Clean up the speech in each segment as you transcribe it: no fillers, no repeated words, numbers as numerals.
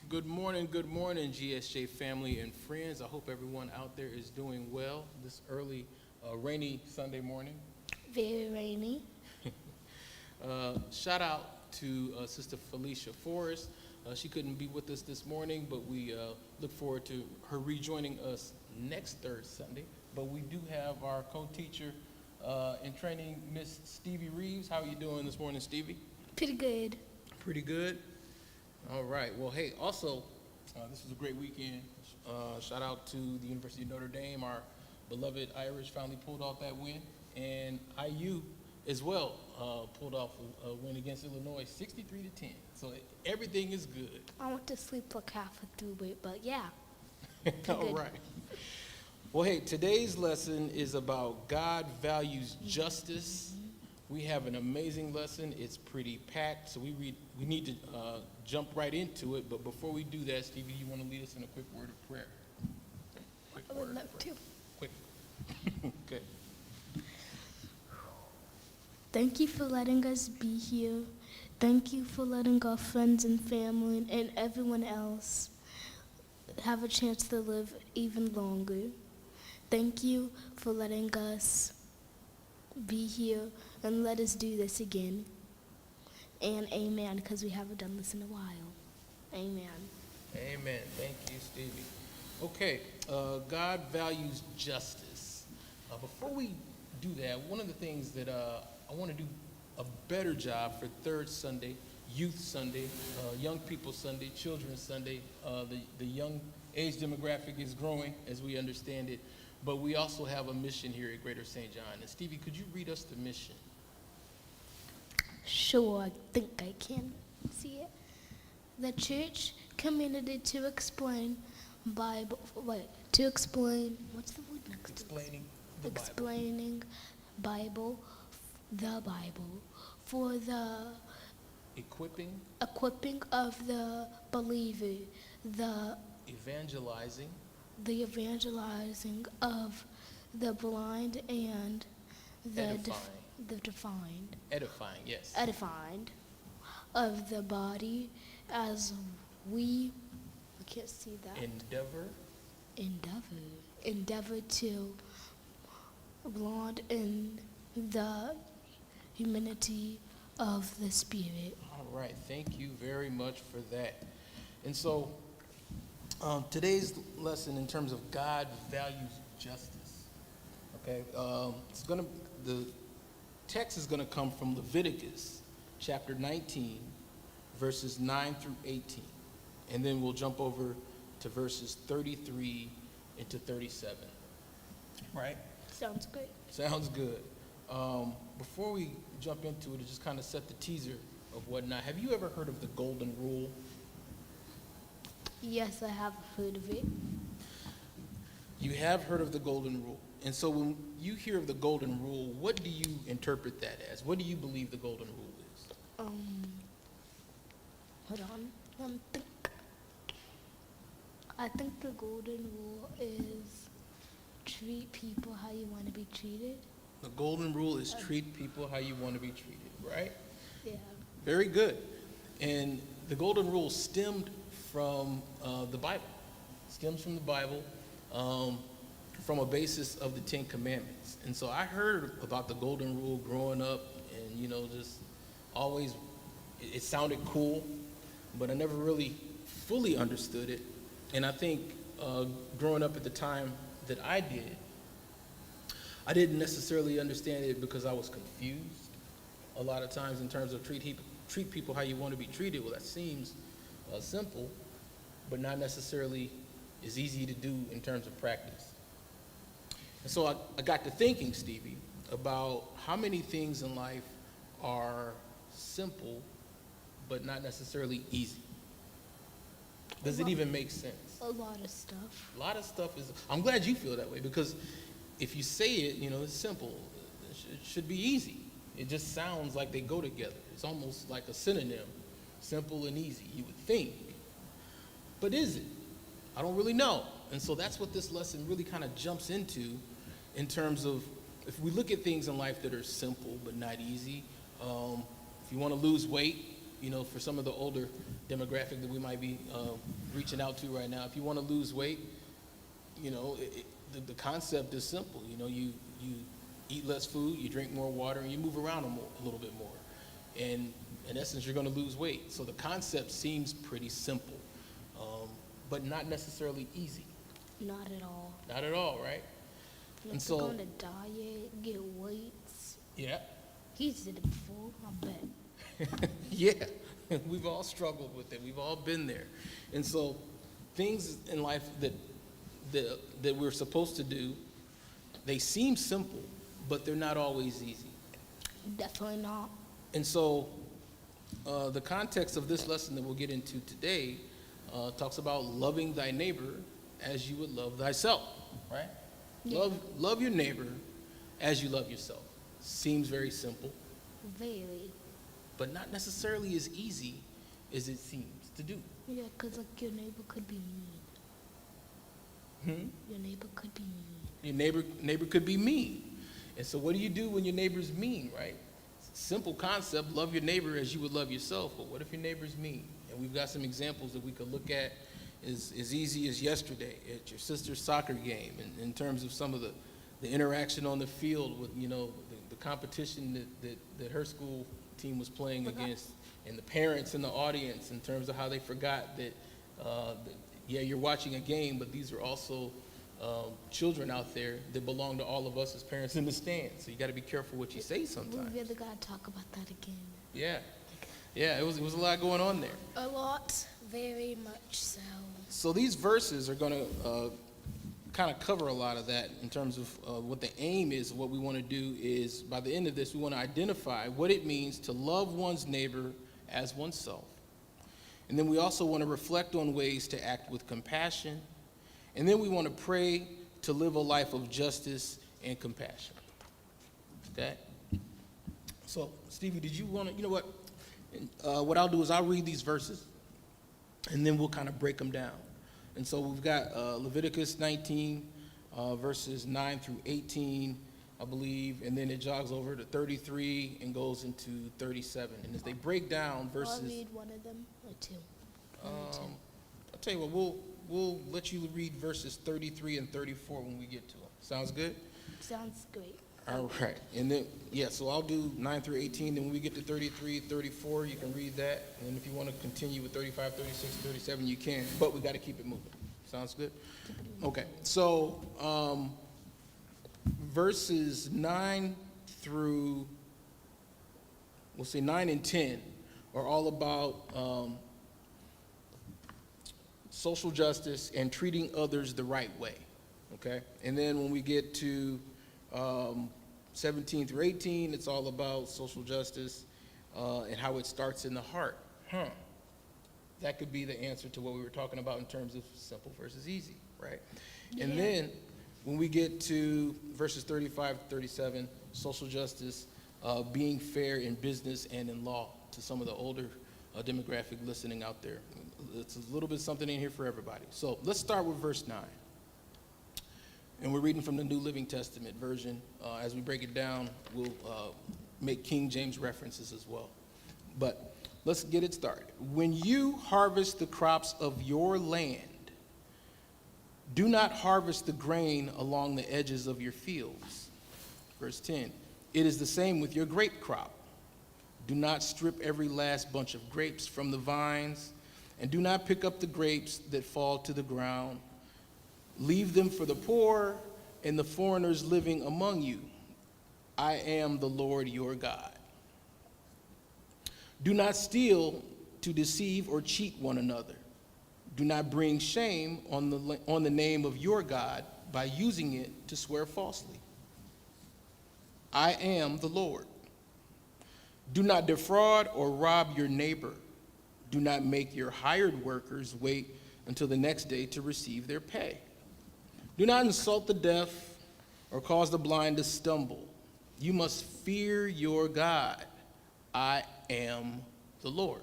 Good morning, GSJ family and friends. I hope everyone out there is doing well this early, rainy Sunday morning. Very rainy. Shout out to Sister Felicia Forrest. She couldn't be with us this morning, but we look forward to her rejoining us next third Sunday. But we do have our co-teacher in training, Miss Stevie Reeves. How are you doing this morning, Stevie? Pretty good. Pretty good. All right. Well, hey, also, this was a great weekend. Shout out to the University of Notre Dame. Our beloved Irish finally pulled off that win. And IU as well pulled off a win against Illinois, 63-10. So everything is good. I went to sleep like half through it, but yeah. All good. right. Well, hey, today's lesson is about God values justice. We have an amazing lesson. It's pretty packed, so we need to jump right into it. But before we do that, Stevie, you want to lead us in a quick word of prayer? I would love to. Quick. Okay. Thank you for letting us be here. Thank you for letting our friends and family and everyone else have a chance to live even longer. Thank you for letting us be here and let us do this again. And amen, because we haven't done this in a while. Amen. Amen. Thank you, Stevie. Okay, God values justice. Before we do that, one of the things that I want to do a better job for Third Sunday, Youth Sunday, Young People Sunday, Children's Sunday. The young age demographic is growing, as we understand it, but we also have a mission here at Greater St. John. And Stevie, could you read us the mission? Sure, I think I can see it. The church community to explain Bible. To explain. What's the word next? Explaining the Bible. Explaining Bible, the Bible, for the Equipping, equipping of the believer, the evangelizing, of the blind and the defined. edifying, yes. Edified of the body as we can't see that. Endeavor to blond in the humanity of the Spirit. All right, thank you very much for that. And so today's lesson in terms of God values justice. Okay, the text is going to come from Leviticus chapter 19, verses 9 through 18. And then we'll jump over to verses 33 into 37. Right? Sounds great. Sounds good. Before we jump into it, to just kind of set the teaser of whatnot, have you ever heard of the Golden Rule? Yes, I have heard of it. You have heard of the Golden Rule. And so when you hear of the Golden Rule, what do you interpret that as? What do you believe the Golden Rule is? Hold on. Let me think. I think the Golden Rule is treat people how you want to be treated. The Golden Rule is treat people how you want to be treated, right? Yeah. Very good. And the Golden Rule stemmed from the Bible. Stems from the Bible, from a basis of the Ten Commandments. And so I heard about the Golden Rule growing up, and just always it sounded cool, but I never really fully understood it. And I think growing up at the time that I did, I didn't necessarily understand it because I was confused a lot of times in terms of treat people how you want to be treated. Well, that seems simple, but not necessarily as easy to do in terms of practice. And so I got to thinking, Stevie, about how many things in life are simple, but not necessarily easy. Does it even make sense? A lot of stuff. A lot of stuff is, I'm glad you feel that way, because if you say it, it's simple. It should be easy. It just sounds like they go together. It's almost like a synonym, simple and easy, you would think. But is it? I don't really know. And so that's what this lesson really kind of jumps into in terms of, if we look at things in life that are simple but not easy, if you want to lose weight, for some of the older demographic that we might be reaching out to right now, if you want to lose weight, the concept is simple. You eat less food, you drink more water, and you move around a little bit more. And in essence, you're going to lose weight. So the concept seems pretty simple, but not necessarily easy. Not at all. Not at all, right? You And have to so- go on a diet, get weights. Yeah. He's did it before, I bet. Yeah, we've all struggled with it. We've all been there. And so things in life that we're supposed to do, they seem simple, but they're not always easy. Definitely not. And so the context of this lesson that we'll get into today talks about loving thy neighbor as you would love thyself, right? Yeah. Love your neighbor as you love yourself. Seems very simple, Very. but not necessarily as easy as it seems to do. Yeah, because like your neighbor could be mean. Your neighbor could be mean. Your neighbor could be mean. And so what do you do when your neighbor's mean, right? Simple concept, love your neighbor as you would love yourself. But what if your neighbor's mean? And we've got some examples that we could look at as easy as yesterday at your sister's soccer game, in terms of some of the interaction on the field with, the competition that her school team was playing against, and the parents in the audience in terms of how they forgot that, you're watching a game, but these are also children out there that belong to all of us as parents in the stands. So you got to be careful what you say sometimes. We really got to talk about that again. Yeah, it was a lot going on there. A lot, very much so. So these verses are going to kind of cover a lot of that in terms of what the aim is. What we want to do is, by the end of this, we want to identify what it means to love one's neighbor as oneself. And then we also want to reflect on ways to act with compassion. And then we want to pray to live a life of justice and compassion. Okay? So, Stevie, did you want to, you know what? What I'll do is I'll read these verses, and then we'll kind of break them down. And so we've got Leviticus 19, verses 9 through 18, I believe, and then it jogs over to 33 and goes into 37. And as they break down verses... I'll read one of them, or two. I'll tell you what, we'll let you read verses 33 and 34 when we get to them. Sounds good? Sounds great. All right. And then, so I'll do 9 through 18. Then when we get to 33, 34, you can read that. And then if you want to continue with 35, 36, 37, you can. But we got to keep it moving. Sounds good? Okay. So verses 9 through, we'll say 9 and 10 are all about social justice and treating others the right way. Okay? And then when we get to 17 through 18, it's all about social justice and how it starts in the heart. That could be the answer to what we were talking about in terms of simple versus easy, right? Yeah. And then when we get to verses 35 to 37, social justice, being fair in business and in law, to some of the older demographic listening out there. It's a little bit something in here for everybody. So let's start with verse 9. And we're reading from the New Living Testament version. As we break it down, we'll make King James references as well. But let's get it started. When you harvest the crops of your land, do not harvest the grain along the edges of your fields. Verse 10, it is the same with your grape crop. Do not strip every last bunch of grapes from the vines, and do not pick up the grapes that fall to the ground. Leave them for the poor and the foreigners living among you. I am the Lord your God. Do not steal to deceive or cheat one another. Do not bring shame on the name of your God by using it to swear falsely. I am the Lord. Do not defraud or rob your neighbor. Do not make your hired workers wait until the next day to receive their pay. Do not insult the deaf or cause the blind to stumble. You must fear your God. I am the Lord.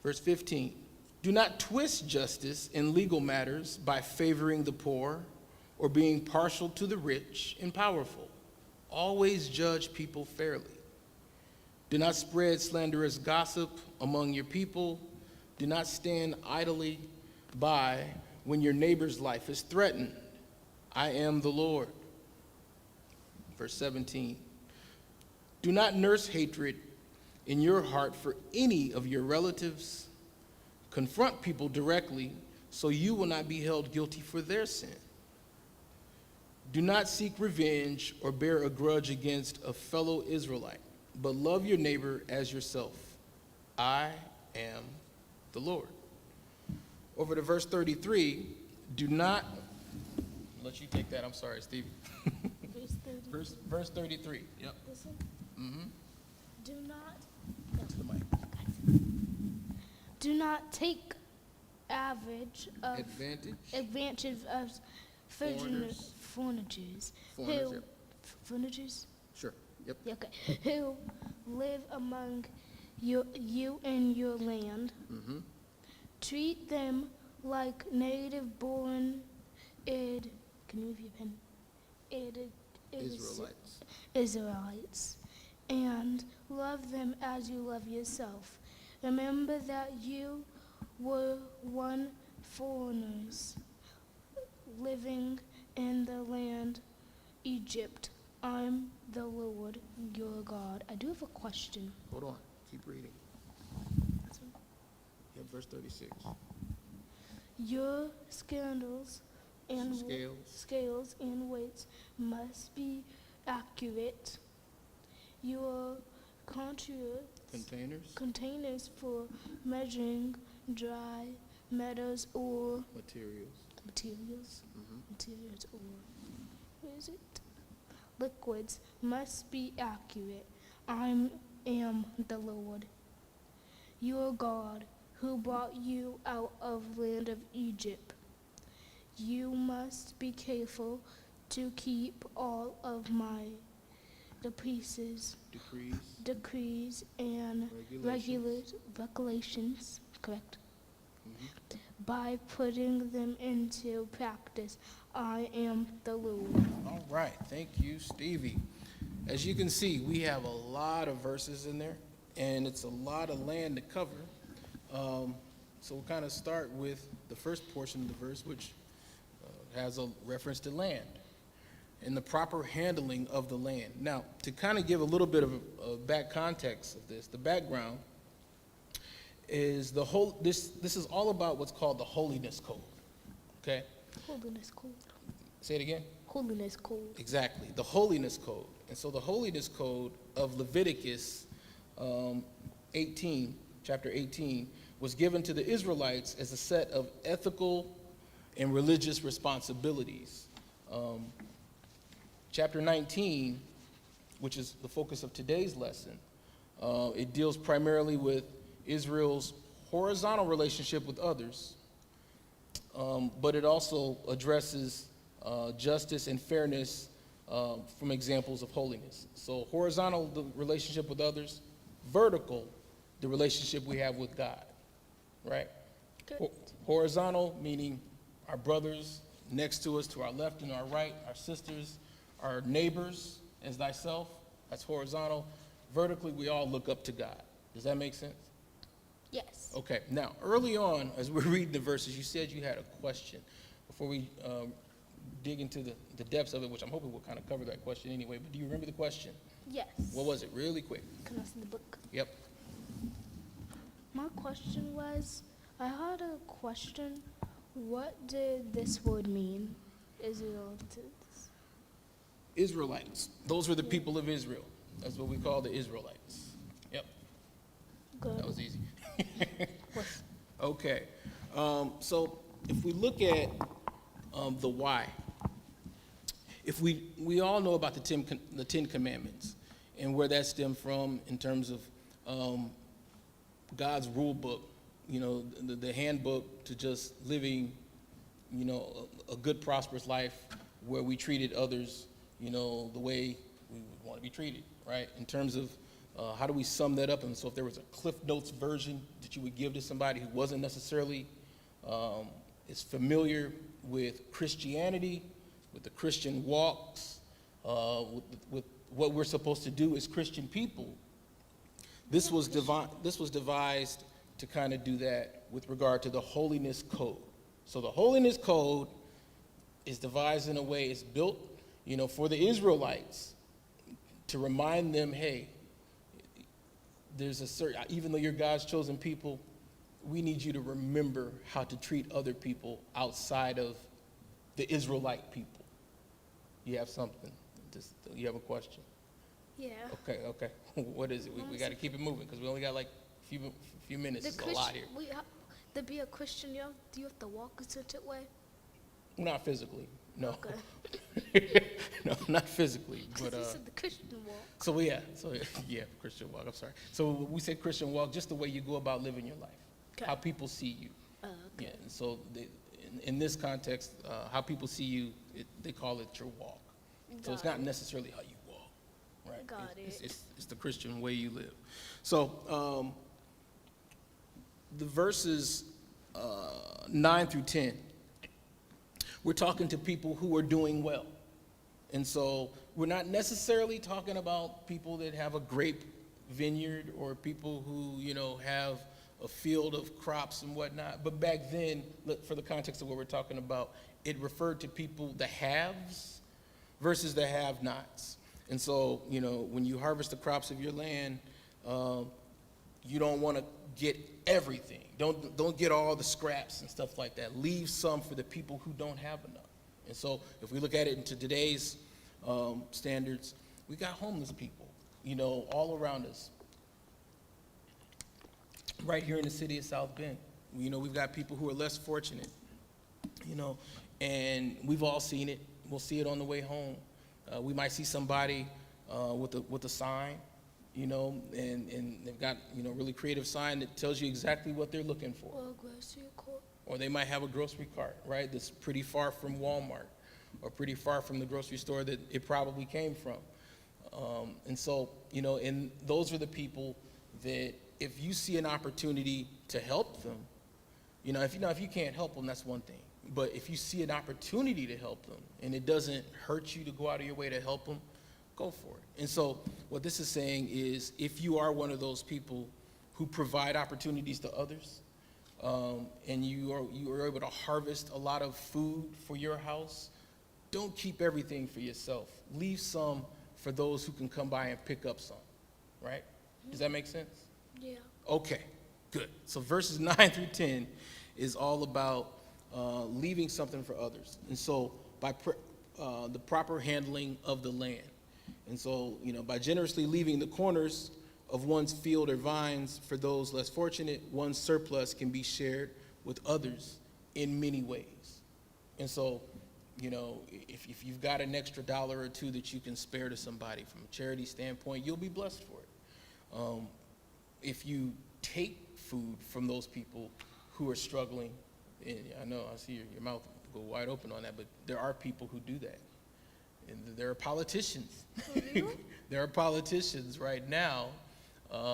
Verse 15, do not twist justice in legal matters by favoring the poor or being partial to the rich and powerful. Always judge people fairly. Do not spread slanderous gossip among your people. Do not stand idly by when your neighbor's life is threatened. I am the Lord. Verse 17. Do not nurse hatred in your heart for any of your relatives. Confront people directly so you will not be held guilty for their sin. Do not seek revenge or bear a grudge against a fellow Israelite, but love your neighbor as yourself. I am the Lord. Over to verse 33. Do not, I'll let you take that. I'm sorry, Stevie. Verse 33. Yep. Listen. Mm-hmm. Do not. That's the mic. Do not take advantage of foreigners Foreigners, who yep. foreigners Sure. Yep. okay who live among you in your land. Mm-hmm. Treat them like native born can you move your pen? Israelites, and love them as you love yourself. Remember that you were one foreigners living in the land Egypt. I'm the Lord your God. I do have a question. Hold on. Keep reading. Yep, verse 36. Your scales and weights must be accurate. Your containers for measuring dry matters or materials or where is it? Liquids must be accurate. I am the Lord, your God, who brought you out of land of Egypt. You must be careful to keep all of decrees and regulations, correct? Mm-hmm. By putting them into practice. I am the Lord. All right. Thank you, Stevie. As you can see, we have a lot of verses in there, and it's a lot of land to cover. So we'll kind of start with the first portion of the verse, which has a reference to land and the proper handling of the land. Now, to kind of give a little bit of a back context of this, the background is this is all about what's called the holiness code. Okay? Holiness code. Say it again. Holiness code. Exactly, the holiness code. And so the holiness code of Leviticus 18, chapter 18, was given to the Israelites as a set of ethical and religious responsibilities. Chapter 19, which is the focus of today's lesson, it deals primarily with Israel's horizontal relationship with others, but it also addresses justice and fairness from examples of holiness. So horizontal, the relationship with others; vertical, the relationship we have with God, right? Horizontal, meaning our brothers next to us, to our left and our right, our sisters, our neighbors as thyself. That's horizontal. Vertically, we all look up to God. Does that make sense? Yes. Okay. Now, early on, as we're reading the verses, you said you had a question. Before we dig into the depths of it, which I'm hoping we'll kind of cover that question anyway, but do you remember the question? Yes. What was it? Really quick. Can I see the book? Yep. My question was, I had a question. What did this word mean? Israelites. Those were the people of Israel. That's what we call the Israelites. Yep. Good. That was easy. Okay. So if we look at the why, if we all know about the Ten Commandments and where that stemmed from in terms of God's rule book, the handbook to just living, a good, prosperous life where we treated others, the way we would want to be treated, right? In terms of how do we sum that up? And so if there was a Cliff Notes version that you would give to somebody who wasn't necessarily as familiar with Christianity, with the Christian walks, with what we're supposed to do as Christian people, This was devised to kind of do that with regard to the holiness code. So the holiness code is devised in a way, it's built, for the Israelites to remind them, hey, there's a certain, even though you're God's chosen people, we need you to remember how to treat other people outside of the Israelite people. You have something? You have a question? Yeah. Okay. What is it? We got to keep it moving because we only got like a few minutes. It's a lot here. To be a Christian, do you have to walk a certain way? Not physically, no. Okay. No, not physically. But You said the Christian walk. so Christian walk. I'm sorry. So we say Christian walk, just the way you go about living your life, Okay. how people see you. Okay. Yeah. And so in this context, how people see you, they call it your walk. So it's not necessarily how you walk, right? Got It's the Christian way you live. So the verses 9 through 10, we're talking to people who are doing well. And so we're not necessarily talking about people that have a grape vineyard or people who, have a field of crops and whatnot. But back then, for the context of what we're talking about, it referred to people, the haves versus the have-nots. And so, when you harvest the crops of your land, you don't want to get everything. Don't get all the scraps and stuff like that. Leave some for the people who don't have enough. And so if we look at it into today's standards, we got homeless people, all around us. Right here in the city of South Bend, we've got people who are less fortunate, and we've all seen it. We'll see it on the way home. We might see somebody with a sign, and they've got, really creative sign that tells you exactly what they're looking for. Or grocery cart. Or they might have a grocery cart, right, that's pretty far from Walmart or pretty far from the grocery store that it probably came from. And so, and those are the people that if you see an opportunity to help them, if you can't help them, that's one thing. But if you see an opportunity to help them and it doesn't hurt you to go out of your way to help them, go for it. And so what this is saying is if you are one of those people who provide opportunities to others, and you are able to harvest a lot of food for your house, don't keep everything for yourself. Leave some for those who can come by and pick up some, right? Does that make sense? Yeah. Okay, good. So verses 9 through 10 is all about leaving something for others. And so by the proper handling of the land. And so, by generously leaving the corners of one's field or vines for those less fortunate, one's surplus can be shared with others in many ways. And so, if you've got an extra $1 or $2 that you can spare to somebody from a charity standpoint, you'll be blessed for it. If you take food from those people who are struggling, and I know I see your mouth go wide open on that, but there are people who do that. And there are politicians. There are politicians right now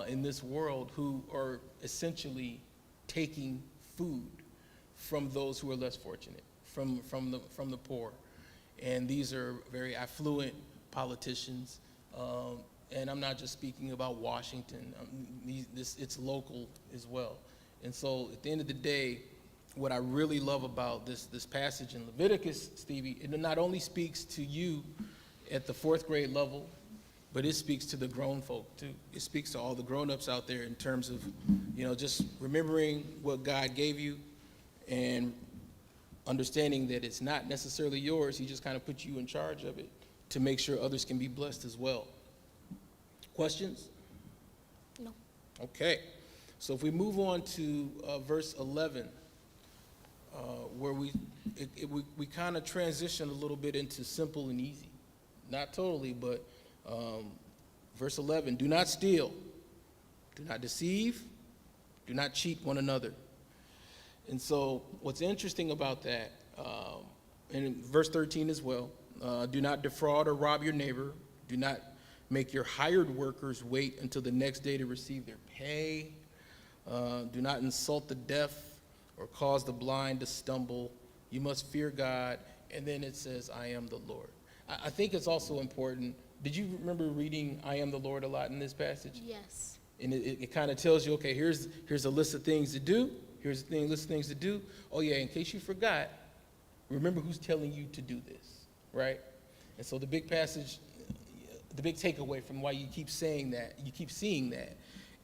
in this world who are essentially taking food from those who are less fortunate, from the poor. And these are very affluent politicians. And I'm not just speaking about Washington. It's local as well. And so at the end of the day, what I really love about this passage in Leviticus, Stevie, it not only speaks to you at the 4th grade level, but it speaks to the grown folk too. It speaks to all the grown-ups out there in terms of, just remembering what God gave you and understanding that it's not necessarily yours. He just kind of put you in charge of it to make sure others can be blessed as well. Questions? No. Okay. So if we move on to verse 11, where we kind of transition a little bit into simple and easy. Not totally, but verse 11, do not steal, do not deceive, do not cheat one another. And so what's interesting about that, and in verse 13 as well, do not defraud or rob your neighbor, do not make your hired workers wait until the next day to receive their pay, do not insult the deaf or cause the blind to stumble. You must fear God. And then it says, I am the Lord. I think it's also important. Did you remember reading I am the Lord a lot in this passage? Yes. And it kind of tells you, okay, here's a list of things to do. Here's a list of things to do. Oh, yeah, in case you forgot, remember who's telling you to do this, right? And so the big passage, the big takeaway from why you keep saying that, you keep seeing that,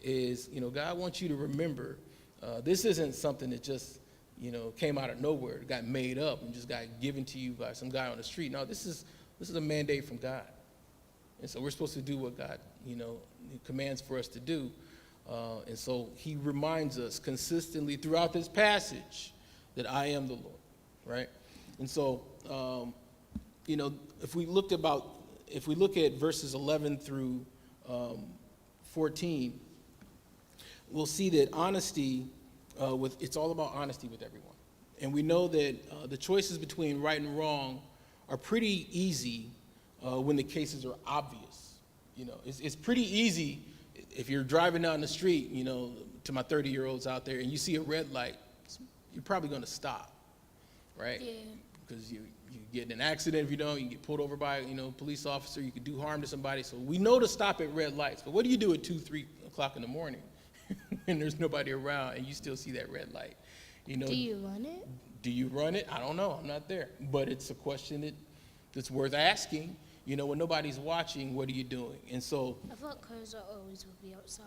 is, God wants you to remember this isn't something that just, came out of nowhere, it got made up and just got given to you by some guy on the street. No, this is a mandate from God. And so we're supposed to do what God, commands for us to do. And so he reminds us consistently throughout this passage that I am the Lord, right? And so, if we look at verses 11 through 14, we'll see that honesty, it's all about honesty with everyone. And we know that the choices between right and wrong are pretty easy when the cases are obvious. It's pretty easy if you're driving down the street, to my 30-year-olds out there, and you see a red light, you're probably going to stop, right? Yeah. Because you get in an accident if you don't, you get pulled over by a police officer, you could do harm to somebody. So we know to stop at red lights. But what do you do at 2, 3 o'clock in the morning and there's nobody around and you still see that red light? Do you run it? Do you run it? I don't know. I'm not there. But it's a question that's worth asking. When nobody's watching, what are you doing? And so I thought cars are always will be outside.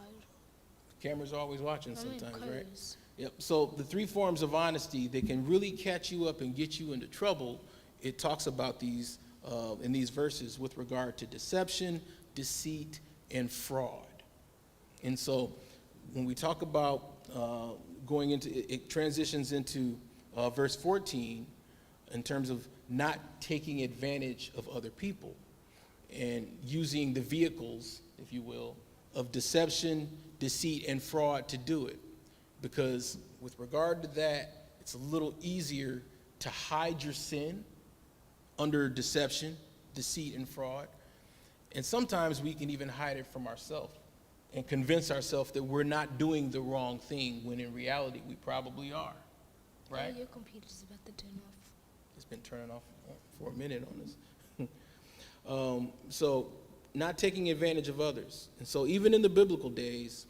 Cameras are always watching sometimes, right? Yep. So the 3 forms of honesty that can really catch you up and get you into trouble, it talks about these in these verses with regard to deception, deceit, and fraud. And so when we talk about going into, it transitions into verse 14 in terms of not taking advantage of other people and using the vehicles, if you will, of deception, deceit, and fraud to do it. Because with regard to that, it's a little easier to hide your sin under deception, deceit, and fraud. And sometimes we can even hide it from ourselves and convince ourselves that we're not doing the wrong thing when in reality we probably are, right? Oh, your computer's about to turn off. It's been turning off for a minute on us. So not taking advantage of others. And so even in the biblical days,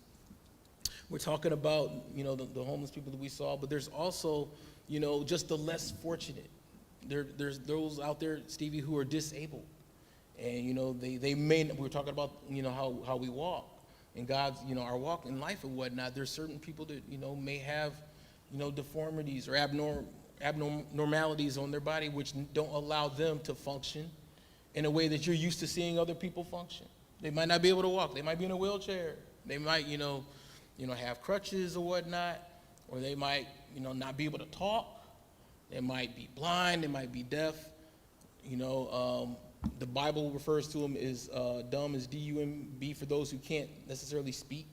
we're talking about, the homeless people that we saw, but there's also, just the less fortunate. There's those out there, Stevie, who are disabled. And, they may, we're talking about, how we walk. And God's, our walk in life and whatnot, there's certain people that, may have, deformities or abnormalities on their body which don't allow them to function in a way that you're used to seeing other people function. They might not be able to walk. They might be in a wheelchair. They might, have crutches or whatnot, or they might, not be able to talk. They might be blind. They might be deaf. The Bible refers to them as dumb, as D-U-M-B, for those who can't necessarily speak.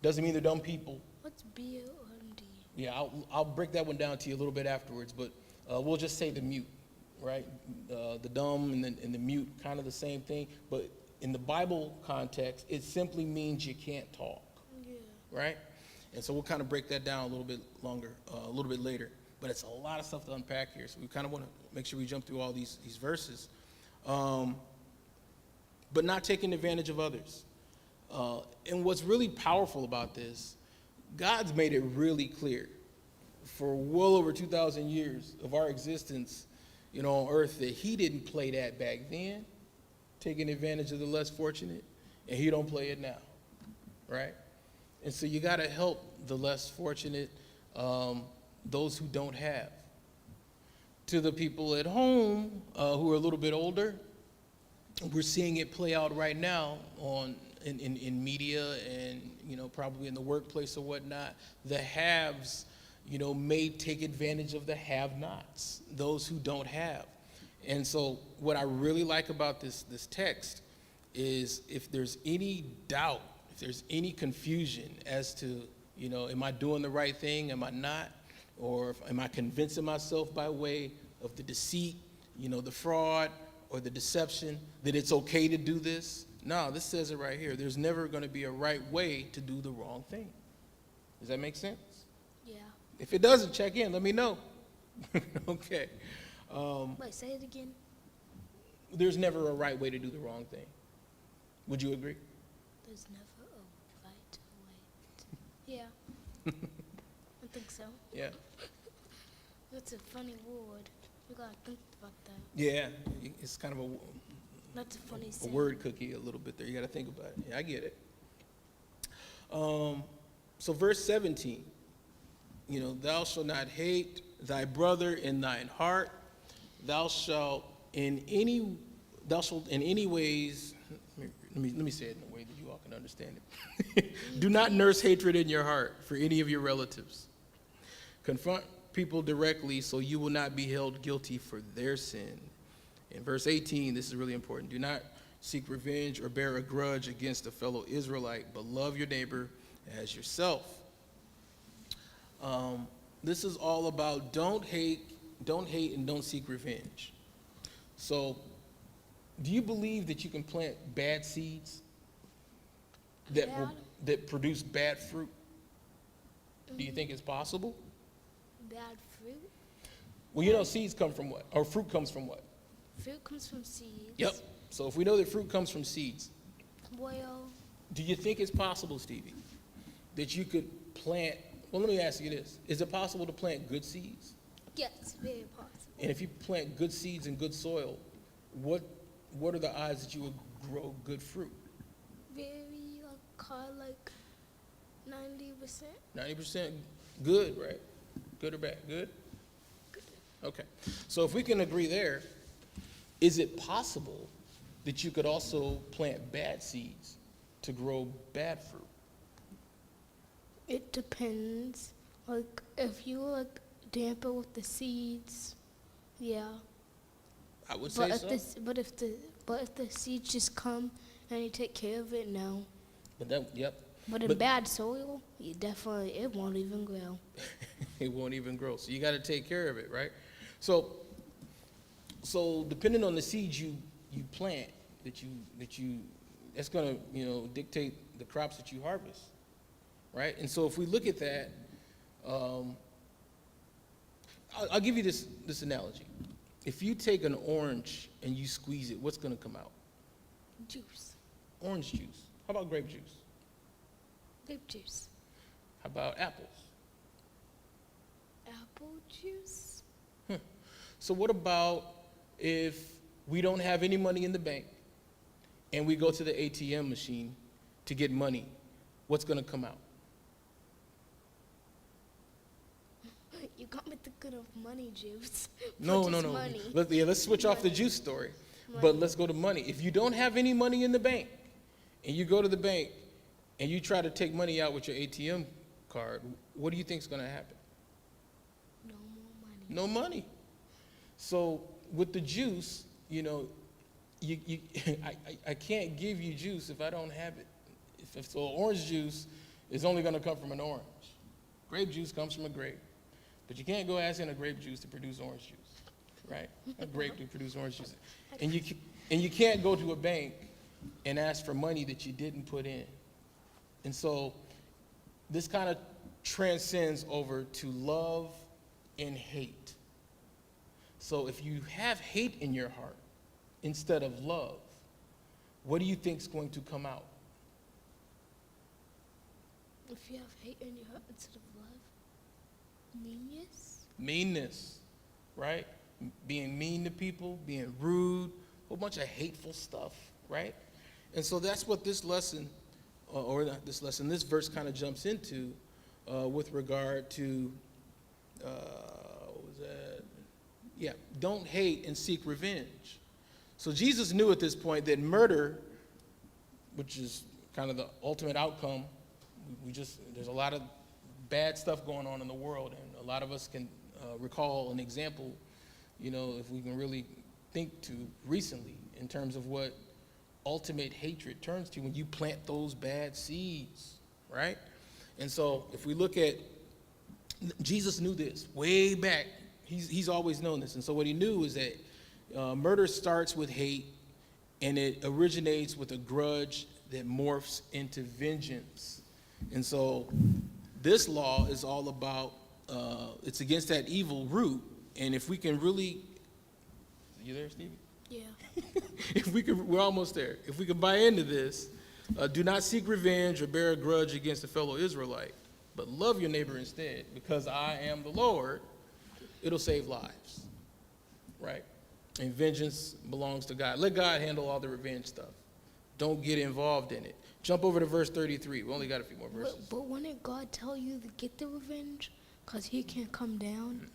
Doesn't mean they're dumb people. What's B-O-M-D? Yeah, I'll break that one down to you a little bit afterwards, but we'll just say the mute, right? The dumb and the mute, kind of the same thing, but in the Bible context, it simply means you can't talk, right? And so we'll kind of break that down a little bit longer, a little bit later, but it's a lot of stuff to unpack here, so we kind of want to make sure we jump through all these verses. But not taking advantage of others. And what's really powerful about this, God's made it really clear for well over 2,000 years of our existence, on earth, that he didn't play that back then, taking advantage of the less fortunate, and he don't play it now, right? And so you got to help the less fortunate, those who don't have. To the people at home who are a little bit older, we're seeing it play out right now in media and, probably in the workplace or whatnot. The haves, may take advantage of the have-nots, those who don't have. And so what I really like about this text is if there's any doubt, if there's any confusion as to, am I doing the right thing, am I not? Or am I convincing myself by way of the deceit, the fraud, or the deception that it's okay to do this? No, this says it right here. There's never going to be a right way to do the wrong thing. Does that make sense? Yeah. If it doesn't, check in. Let me know. Okay. Wait, say it again. There's never a right way to do the wrong thing. Would you agree? There's never a right Yeah. I think so. Yeah. That's a funny word. You gotta think about that. Yeah, it's kind of That's a funny a saying. word cookie a little bit there. You got to think about it. Yeah, I get it. So verse 17, thou shalt not hate thy brother in thine heart. Thou shalt in any ways, let me say it in a way that you all can understand it. Do not nurse hatred in your heart for any of your relatives. Confront people directly so you will not be held guilty for their sin. In verse 18, this is really important. Do not seek revenge or bear a grudge against a fellow Israelite, but love your neighbor as yourself. This is all about don't hate, and don't seek revenge. So, do you believe that you can plant bad seeds that produce bad fruit? Do you think it's possible? Bad fruit? Well, seeds come from what? Or fruit comes from what? Fruit comes from seeds. Yep. So if we know that fruit comes from seeds, Well, do you think it's possible, Stevie, that you could plant, well, let me ask you this. Is it possible to plant good seeds? yes, very possible. And if you plant good seeds in good soil, what are the odds that you would grow good fruit? Very, like 90%. 90% good, right? Good or bad? Good? Good. Okay. So if we can agree there, is it possible that you could also plant bad seeds to grow bad fruit? It depends. Like, if you, dampen with the seeds, yeah. I would say so. But if the seeds just come and you take care of it, no. Yep. But in bad soil, it won't even grow. It won't even grow. So you got to take care of it, right? So depending on the seeds you plant, that's going to dictate the crops that you harvest, right? And so if we look at that, I'll give you this analogy. If you take an orange and you squeeze it, what's going to come out? Juice. Orange juice. How about grape juice? Grape juice. How about apples? Apple juice. So what about if we don't have any money in the bank and we go to the ATM machine to get money? What's going to come out? You got me thinking of money juice. No. Money. Let's switch off the juice story. But let's go to money. If you don't have any money in the bank and you go to the bank and you try to take money out with your ATM card, what do you think is going to happen? No more money. No money. So with the juice, I can't give you juice if I don't have it. So orange juice is only going to come from an orange. Grape juice comes from a grape. But you can't go asking a grape juice to produce orange juice, right? A grape to produce orange juice. And you can't go to a bank and ask for money that you didn't put in. And so this kind of transcends over to love and hate. So if you have hate in your heart instead of love, what do you think is going to come out? If you have hate in your heart instead of love, meanness. Meanness, right? Being mean to people, being rude, a whole bunch of hateful stuff, right? And so that's what this lesson, this verse kind of jumps into with regard to, what was that? Yeah, don't hate and seek revenge. So Jesus knew at this point that murder, which is kind of the ultimate outcome, there's a lot of bad stuff going on in the world, and a lot of us can recall an example, if we can really think to recently in terms of what ultimate hatred turns to when you plant those bad seeds, right? And so if we look at, Jesus knew this way back. He's always known this. And so what he knew is that murder starts with hate, and it originates with a grudge that morphs into vengeance. And so this law is all about, it's against that evil root. And if we can really, you there, Stevie? Yeah. We're almost there. If we can buy into this, do not seek revenge or bear a grudge against a fellow Israelite, but love your neighbor instead, because I am the Lord, it'll save lives, right? And vengeance belongs to God. Let God handle all the revenge stuff. Don't get involved in it. Jump over to verse 33. We only got a few more verses. But wouldn't God tell you to get the revenge? Because he can't come down.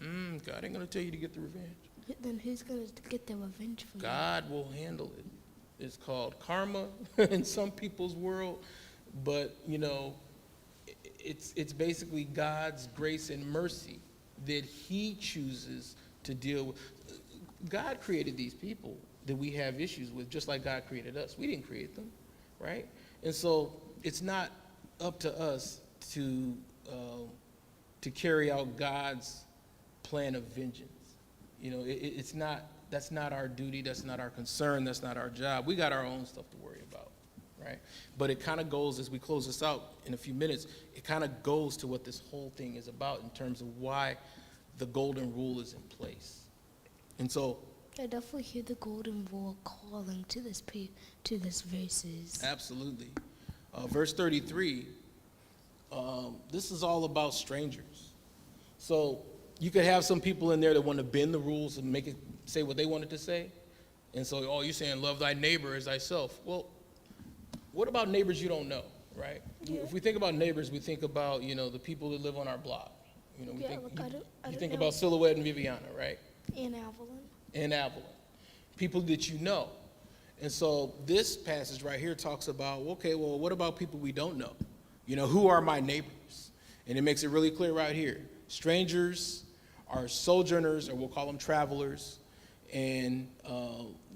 God ain't going to tell you to get the revenge. Then who's going to get the revenge for you? God will handle it. It's called karma in some people's world, but it's basically God's grace and mercy that he chooses to deal with. God created these people that we have issues with, just like God created us. We didn't create them, right? And so it's not up to us to carry out God's plan of vengeance. It's not. That's not our duty. That's not our concern. That's not our job. We got our own stuff to worry about, right? But it kind of goes, as we close this out in a few minutes, it kind of goes to what this whole thing is about in terms of why the golden rule is in place. And so I definitely hear the golden rule calling to this verses. absolutely. Verse 33, this is all about strangers. So you could have some people in there that want to bend the rules and make it say what they wanted to say. And so, you're saying love thy neighbor as thyself. Well, what about neighbors you don't know, right? Yeah. If we think about neighbors, we think about, the people that live on our block. You think about Silhouette and Viviana, right? And Avalon. People that you know. And so this passage right here talks about, what about people we don't know? Who are my neighbors? And it makes it really clear right here. Strangers are sojourners, or we'll call them travelers. And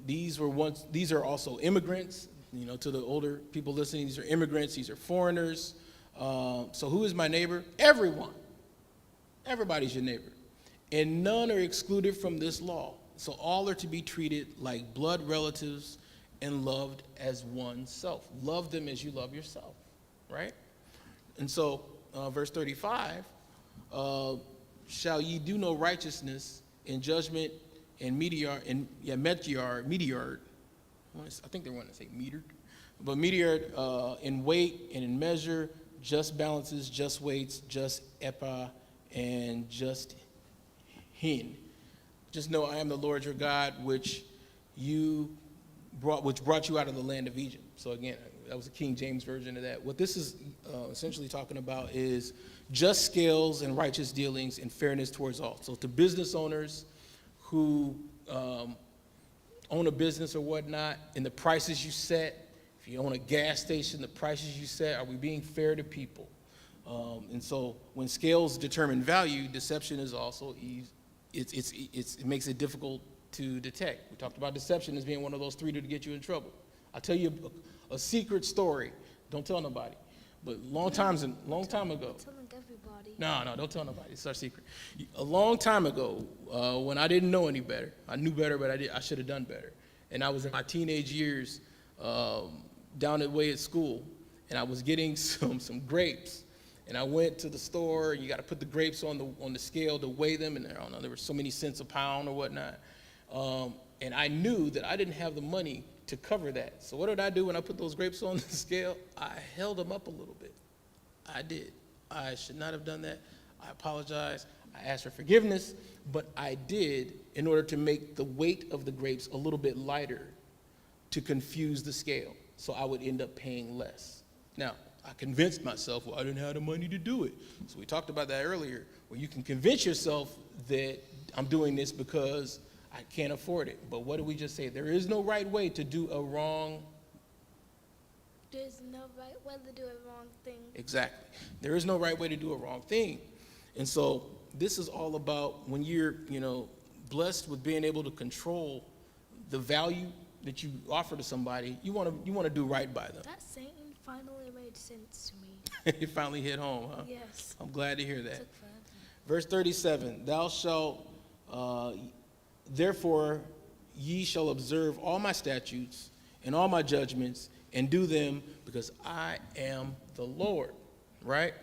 these are also immigrants. To the older people listening, these are immigrants, these are foreigners. So who is my neighbor? Everyone. Everybody's your neighbor. And none are excluded from this law. So all are to be treated like blood relatives and loved as oneself. Love them as you love yourself, right? And so verse 35, shall ye do no righteousness in judgment and meteor, I think they want to say metered, but meteor in weight and in measure, just balances, just weights, just ephah, and just hin. Just know I am the Lord your God, which brought you out of the land of Egypt. So again, that was a King James version of that. What this is essentially talking about is just scales and righteous dealings and fairness towards all. So to business owners who own a business or whatnot, and the prices you set, if you own a gas station, the prices you set, are we being fair to people? And so when scales determine value, deception is also it makes it difficult to detect. We talked about deception as being one of those three to get you in trouble. I'll tell you a secret story. Don't tell nobody. But long time ago. Telling everybody. No, don't tell nobody. It's our secret. A long time ago, when I didn't know any better, I knew better, but I should have done better. And I was in my teenage years down the way at school, and I was getting some grapes. And I went to the store, and you got to put the grapes on the scale to weigh them, and I don't know, there were so many cents a pound or whatnot. And I knew that I didn't have the money to cover that. So what did I do when I put those grapes on the scale? I held them up a little bit. I did. I should not have done that. I apologize. I asked for forgiveness, but I did in order to make the weight of the grapes a little bit lighter to confuse the scale, so I would end up paying less. Now, I convinced myself, I didn't have the money to do it. So we talked about that earlier, where you can convince yourself that I'm doing this because I can't afford it. But what did we just say? There is no right way to do a wrong. There's no right way to do a wrong thing. Exactly. There is no right way to do a wrong thing. And so this is all about when you're, blessed with being able to control the value that you offer to somebody, you want to do right by them. That saying finally made sense to me. It finally hit home, huh? Yes. I'm glad to hear that. It took forever. Verse 37, thou shalt, therefore ye shall observe all my statutes and all my judgments and do them, because I am the Lord, right?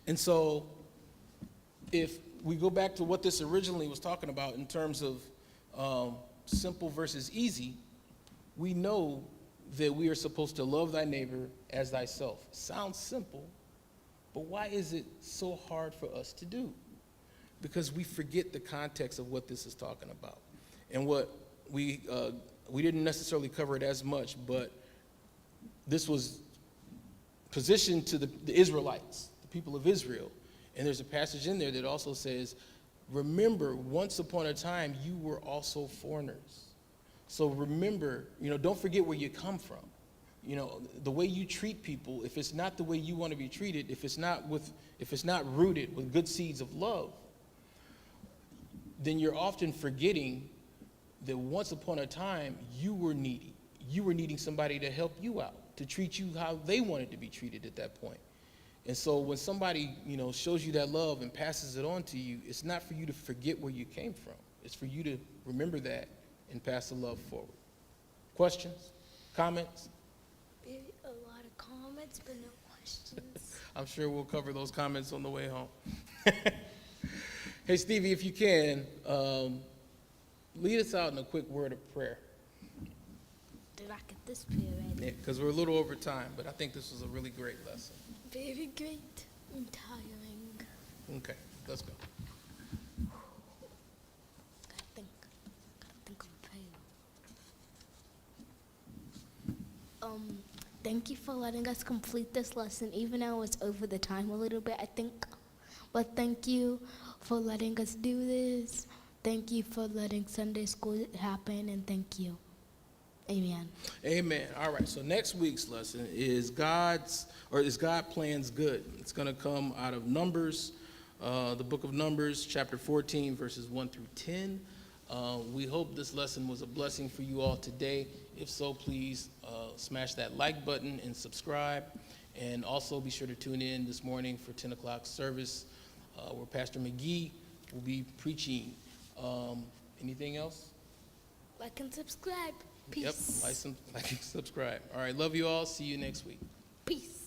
And so if we go back to what this originally was talking about in terms of simple versus easy, we know that we are supposed to love thy neighbor as thyself. Sounds simple, But why is it so hard for us to do? Because we forget the context of what this is talking about. And what we didn't necessarily cover it as much, but this was positioned to the Israelites, the people of Israel. And there's a passage in there that also says, remember, once upon a time, you were also foreigners. So remember, don't forget where you come from. The way you treat people, if it's not the way you want to be treated, if it's not rooted with good seeds of love, then you're often forgetting that once upon a time, you were needy. You were needing somebody to help you out, to treat you how they wanted to be treated at that point. And so when somebody, shows you that love and passes it on to you, it's not for you to forget where you came from. It's for you to remember that and pass the love forward. Questions? Comments? A lot of comments, but no questions. I'm sure we'll cover those comments on the way home. Hey, Stevie, if you can, lead us out in a quick word of prayer. Did I get this prayer ready? Because we're a little over time, but I think this was a really great lesson. Very great and tiring. Okay, let's go. Gotta think of prayer. Thank you for letting us complete this lesson, even though it's over the time a little bit, I think. But thank you for letting us do this. Thank you for letting Sunday school happen, and thank you. Amen. Amen. All right, so next week's lesson is God Plans Good. It's going to come out of Numbers, the book of Numbers, chapter 14, verses 1 through 10. We hope this lesson was a blessing for you all today. If so, please smash that like button and subscribe. And also be sure to tune in this morning for 10 o'clock service where Pastor McGee will be preaching. Anything else? Like and subscribe. Peace. Yep, like and subscribe. All right, love you all. See you next week. Peace.